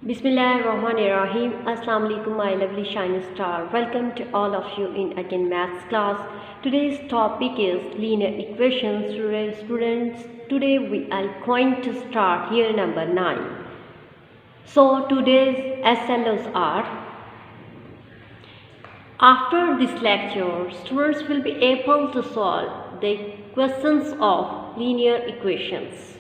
Bismillahirrahmanirrahim. Assalamu alaikum, my lovely shining star. Welcome to all of you in again maths class. Today's topic is linear equations. Students, today we are going to start here number 9. So today's SLOs are: after this lecture, students will be able to solve the questions of linear equations.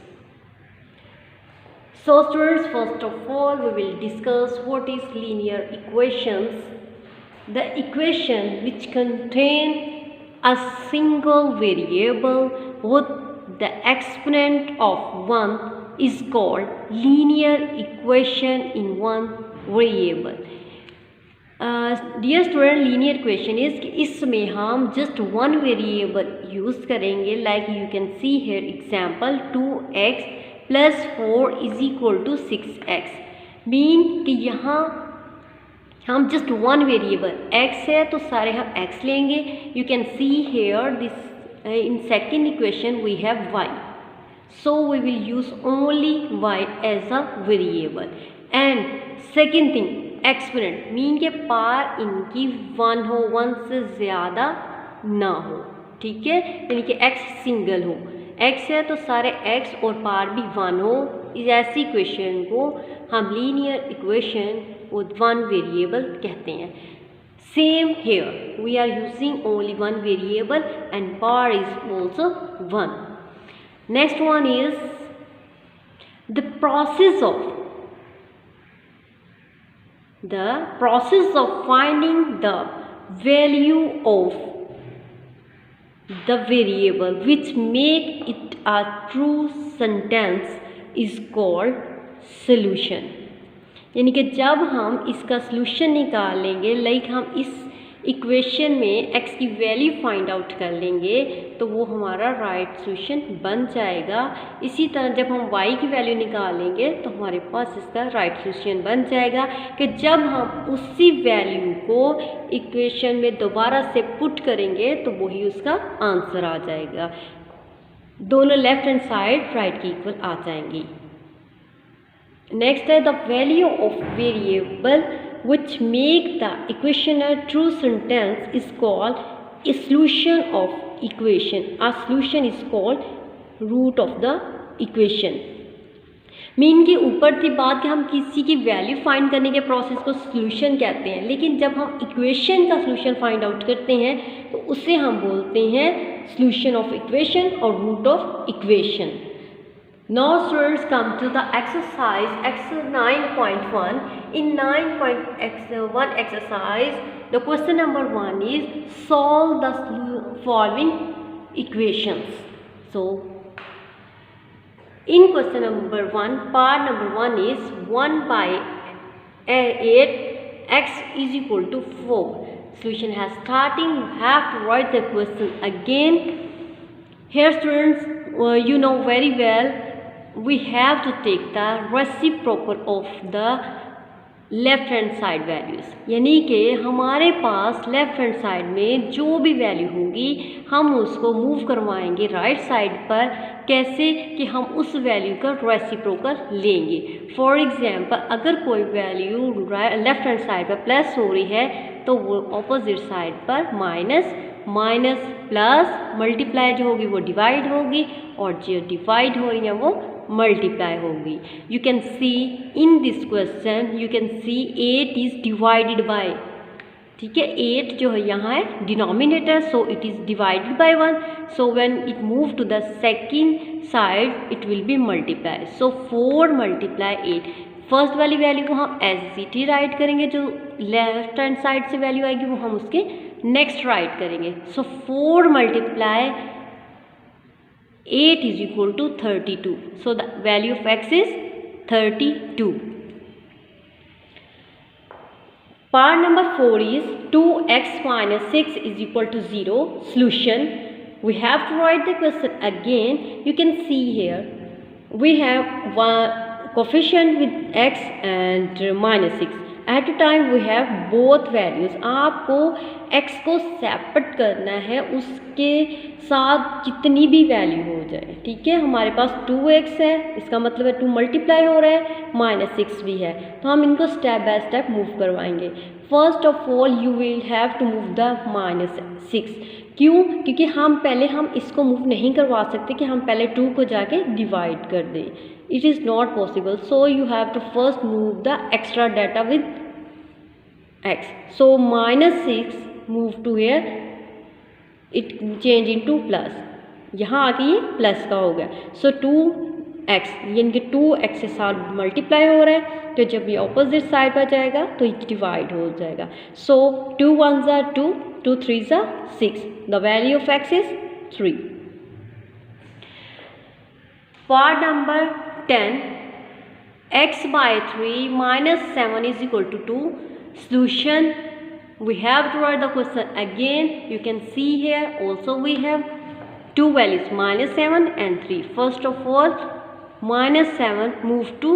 So students, first of all we will discuss what is linear equations. The equation which contain a single variable with the exponent of 1 is called linear equation in one variable. Dear student, linear equation is कि इसमें हम just one variable use करेंगे. Like you can see here example 2x + 4 = 6x. Mean कि यहाँ हम just one variable x है तो सारे हम x लेंगे. You can see here this in second equation we have y. So we will use only y as a variable. And second thing, exponent mean के पार इनकी 1 हो, 1 से ज़्यादा ना हो. ठीक है, यानी कि x सिंगल हो. x है तो सारे x और पार भी 1 हो. इस ऐसी इक्वेशन को हम linear equation with one variable कहते हैं. Same here we are using only one variable and power is also 1. Next one is the process of finding the value of the variable which make it a true sentence is called solution. यानी कि जब हम इसका solution निकालेंगे, like हम इस equation में x की वैल्यू फाइंड आउट कर लेंगे तो वो हमारा राइट सॉल्यूशन बन जाएगा. इसी तरह जब हम y की वैल्यू निकालेंगे तो हमारे पास इसका राइट सॉल्यूशन बन जाएगा कि जब हम उसी वैल्यू को इक्वेशन में दोबारा से पुट करेंगे तो वही उसका आंसर आ जाएगा. दोनों लेफ्ट हैंड साइड राइट की इक्वल आ जाएंगी. नेक्स्ट है the value of variable which make the equation a true sentence is called a solution of equation. A solution is called root of the equation. Mean के ऊपर थी बात कि हम किसी की वैल्यू फाइंड करने के प्रोसेस को सॉल्यूशन कहते हैं, लेकिन जब हम इक्वेशन का सॉल्यूशन फाइंड आउट करते हैं तो उसे हम बोलते हैं सॉल्यूशन ऑफ इक्वेशन और root of equation. Now students, come to the exercise 9.1. In 9.1 exercise, the question number 1 is solve the following equations. So in question number 1, part number 1 is 1/8 x is equal to 4. Solution has starting. You have to write the question again. Here students, you know very well, we have to take the reciprocal of the left hand side values. यानी कि हमारे पास left hand side में जो भी value होगी हम उसको move करवाएंगे राइट साइड पर. कैसे कि हम उस वैल्यू का रेसिप्रोकल लेंगे. फॉर एग्जांपल, अगर कोई वैल्यू लेफ़्ट हैंड साइड पर प्लस हो रही है तो वो ऑपोजिट साइड पर माइनस, माइनस प्लस मल्टीप्लाई जो होगी वो डिवाइड होगी और जो डिवाइड हो रही है वो मल्टीप्लाई होगी. You can see in this question, you can see 8 is divided by. ठीक है, 8 जो है यहाँ है denominator, so it is divided by 1. So when it move to the second side it will be multiply. So 4 × 8. First वाली value को हम as it ही राइट करेंगे, जो लेफ्ट हैंड साइड से वैल्यू आएगी वो हम उसके नेक्स्ट राइट करेंगे. सो 4 × 8 is equal to 32. So the value of x is 32. Part number 4 is 2x - 6 is equal to 0. Solution. We have to write the question again. You can see here we have one coefficient with x and -6. At a time we have both values. आपको x को separate करना है उसके साथ जितनी भी value हो जाए, ठीक है। हमारे पास 2x है, इसका मतलब है 2 मल्टीप्लाई हो रहा है, -6 भी है, तो हम इनको स्टेप बाय स्टेप मूव करवाएंगे। First of all you will have to move the -6। क्यों? क्योंकि हम इसको मूव नहीं करवा सकते कि हम पहले 2 को जाके डिवाइड कर दें, it is not possible. So you have to first move the extra data with x. So -6 move to here, it change into plus, यहाँ आके ये प्लस का हो गया। सो 2x यानी कि 2x के साथ मल्टीप्लाई हो रहा है, तो जब ये ऑपोजिट साइड पर जाएगा तो ये डिवाइड हो जाएगा। सो 2 1s are 2, 2 3s are 6, the value of x is 3. Part number 10, x by 3 minus 7 is equal to 2. Solution, we have to write the question again. You can see here also we have two values, -7 and 3. First of all, -7 move to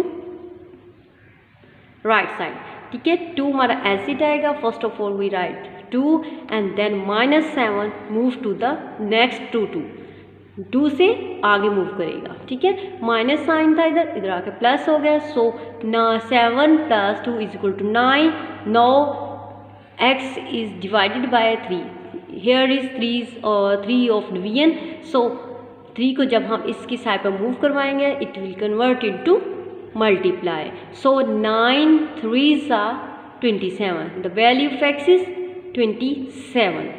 right side, ठीक है। 2 हमारा ऐसे जाएगा। First of all we write 2 and then -7 move to the next 2 से आगे move करेगा, ठीक है। माइनस साइन था इधर आके प्लस हो गया। So 7 + 2 = 9. Now x is divided by 3, here is 3 of division. So 3 को जब हम इसकी साइड पर मूव करवाएंगे it will convert into multiply. So 9 3s are 27, the value of x is 27.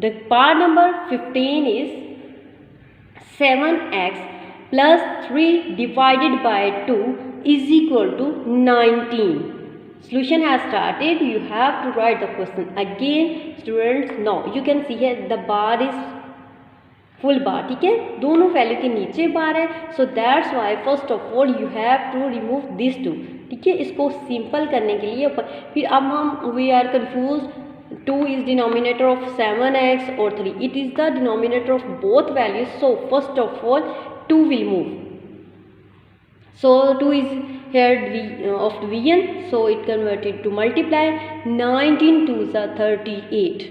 The part number 15 is 7x plus 3 divided by 2 is equal to 19. Solution has started. You have to write the question again, students. Now you can see here the bar is full bar, ठीक है। दोनों value के नीचे बार है, so that's why first of all you have to remove these two, ठीक है। इसको simple करने के लिए फिर अब हम we are confused. 2 is denominator of 7x or 3. It is the denominator of both values. So first of all 2 will move. So 2 is here of division. So it converted to multiply. 19 2s are 38.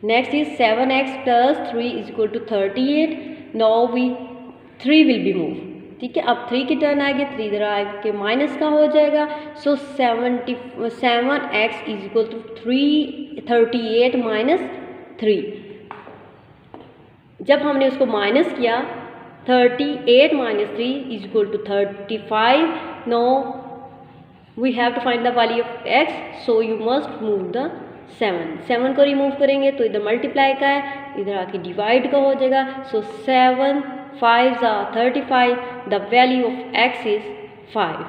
Next is 7x plus 3 is equal to 38. Now 3 will be moved, ठीक है। अब 3 की turn आएगी, 3 इधर आके minus का हो जाएगा। So 7x is equal to 38 minus 3। जब हमने उसको माइनस किया 38 minus 3 is equal to 35. No we have to find the value of x, so you must move the 7 को रिमूव करेंगे तो इधर मल्टीप्लाई का है, इधर आके डिवाइड का हो जाएगा। सो 7 5s are 35, the value of x is 5.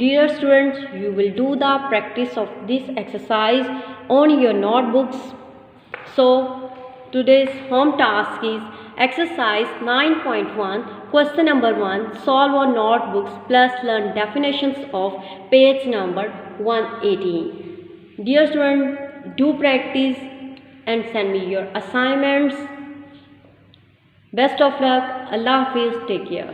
Dear students, you will do the practice of this exercise on your notebooks. So today's home task is exercise 9.1, question number 1, solve on notebooks plus learn definitions of page number 118. Dear students, do practice and send me your assignments. Best of luck. Allah Hafiz. Take care.